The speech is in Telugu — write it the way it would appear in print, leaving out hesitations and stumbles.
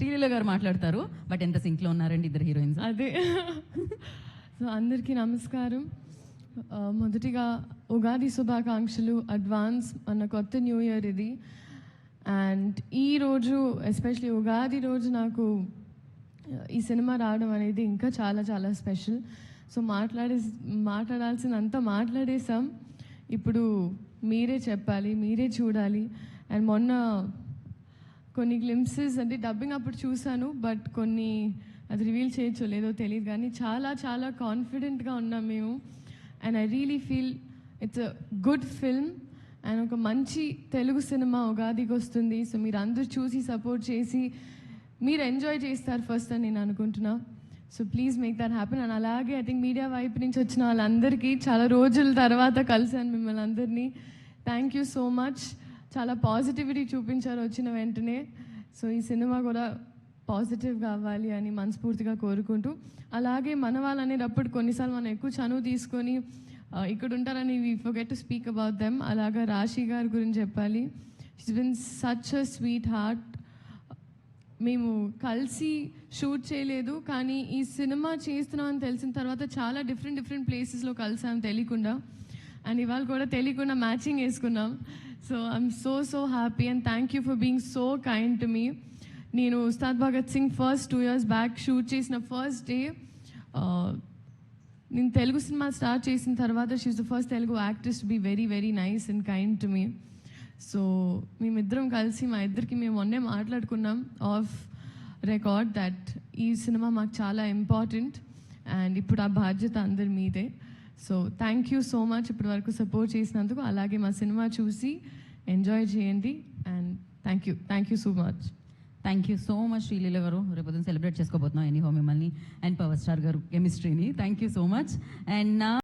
శ్రీలీల గారు మాట్లాడతారు. బట్ ఎంత సింక్లో ఉన్నారండి ఇద్దరు హీరోయిన్స్. అదే. సో అందరికీ నమస్కారం. మొదటిగా ఉగాది శుభాకాంక్షలు అడ్వాన్స్. మన కొత్త న్యూ ఇయర్ ఇది. అండ్ ఈరోజు ఎస్పెషలీ ఉగాది రోజు నాకు ఈ సినిమా రావడం అనేది ఇంకా చాలా చాలా స్పెషల్. సో మాట్లాడాల్సినంత మాట్లాడేసాం. ఇప్పుడు మీరే చెప్పాలి, మీరే చూడాలి. అండ్ మొన్న కొన్ని గ్లింప్సెస్ అంటే డబ్బింగ్ అప్పుడు చూశాను, బట్ కొన్ని అది రివీల్ చేయొచ్చో లేదో తెలియదు, కానీ చాలా చాలా కాన్ఫిడెంట్గా ఉన్నాం మేము. And I really feel it's a good film and ఒక మంచి తెలుగు సినిమా ఉగాదికి వస్తుంది. సో మీరు అందరూ చూసి సపోర్ట్ చేసి మీరు ఎంజాయ్ చేస్తారు ఫస్ట్ అని నేను అనుకుంటున్నా. So please make that happen. And అలాగే ఐ థింక్ మీడియా వైపు నుంచి వచ్చిన వాళ్ళందరికీ చాలా రోజుల తర్వాత కలిసాను మిమ్మల్ని అందరినీ. Thank you so much. చాలా పాజిటివిటీ చూపించారు వచ్చిన వెంటనే. సో ఈ సినిమా కూడా పాజిటివ్గా అవ్వాలి అని మనస్ఫూర్తిగా కోరుకుంటూ, అలాగే మన వాళ్ళు అనేటప్పుడు కొన్నిసార్లు మనం ఎక్కువ చనువు తీసుకొని ఇక్కడ ఉంటారని we forget to speak about them. అలాగా రాశి గారి గురించి చెప్పాలి. She's been such a sweet heart. మేము కలిసి షూట్ చేయలేదు, కానీ ఈ సినిమా చేస్తున్నామని తెలిసిన తర్వాత చాలా డిఫరెంట్ ప్లేసెస్లో కలిసాం తెలియకుండా. అండ్ ఇవాళ కూడా తెలియకుండా మ్యాచింగ్ వేసుకున్నాం. So I'm so happy and thank you for being so kind to me. నేను Ustaad Bhagat Singh first 2 years back shoot చేసిన ఫస్ట్ డే, నేను తెలుగు సినిమా స్టార్ట్ చేసిన తర్వాత she is the first Telugu actress to be very nice and kind to me. So మేమిద్దరం కలిసి మా ఇద్దరికి మేము మొన్నే మాట్లాడుకున్నాం ఆఫ్ రికార్డ్ దట్ ఈ సినిమా మాకు చాలా ఇంపార్టెంట్ అండ్ ఇప్పుడు ఆ బాధ్యత అందరి మీదే. So thank you so much ఇప్పటి వరకు సపోర్ట్ చేసినందుకు. అలాగే మా సినిమా చూసి ఎంజాయ్ చేయండి and thank you so much. Thank you so much Sreeleela గారు. రేపు సెలబ్రేట్ చేసుకోబోతున్నాం ఎనీహో మిమ్మల్ని అండ్ పవర్ స్టార్ గారు కెమిస్ట్రీని. Thank you so much. And నా